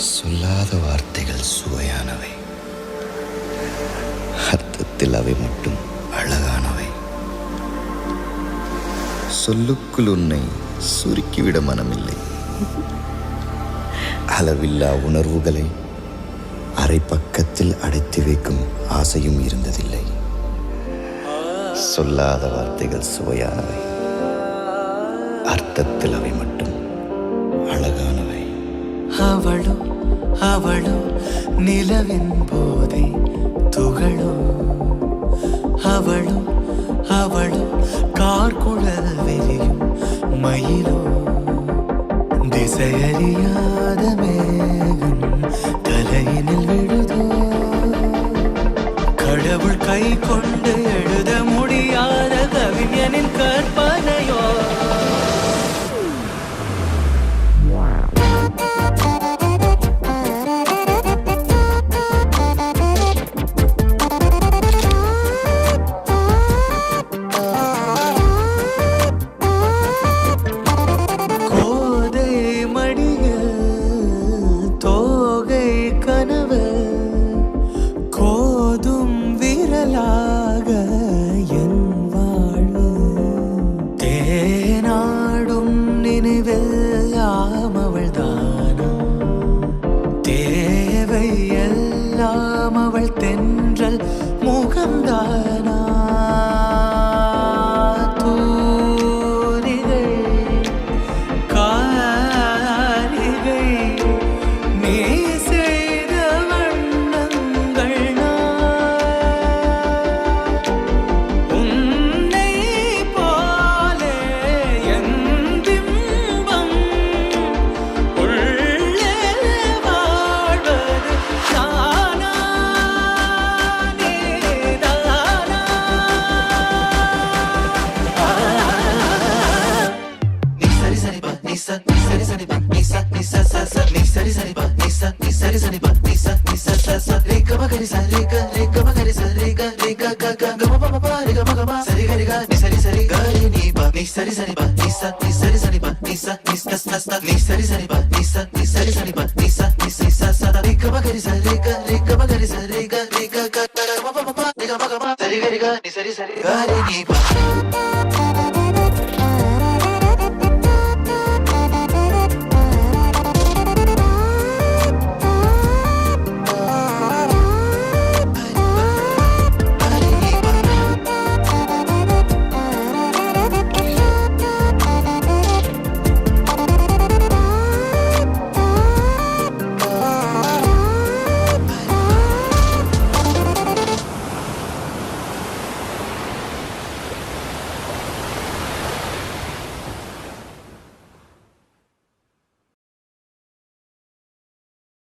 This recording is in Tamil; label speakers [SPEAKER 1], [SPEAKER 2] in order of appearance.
[SPEAKER 1] சொல்லாத வார்த்தைகள் சுவையானவை, அர்த்தத்தில் அவை மட்டும் அழகானவை. சொல்லுக்குள் உன்னை சுருக்கிவிட மனமில்லை. அளவில்லா உணர்வுகளை அரை பக்கத்தில் அடைத்து வைக்கும் ஆசையும் இருந்ததில்லை. சொல்லாத வார்த்தைகள் சுவையானவை, அர்த்தத்தில் அவை மட்டும் அழகானவை.
[SPEAKER 2] அவளோ அவளோ நிலவின் போதை துகளோ, அவளோ அவளோ கார்குழல் வெளியும் மயிலோ, திசையறியாத மேகம் தலையினில் விழுதோ, கடவுள் கை கொண்டு எழுத முடியாத கவிஞனின் கற்பனையோ. கோதும் விரலாக என் வாழ்வு, தேனாடும் நினைவெல்லாம் அவள் தானா, தேவை எல்லாம் அவள் தென்றல் முகம்தானா. Sari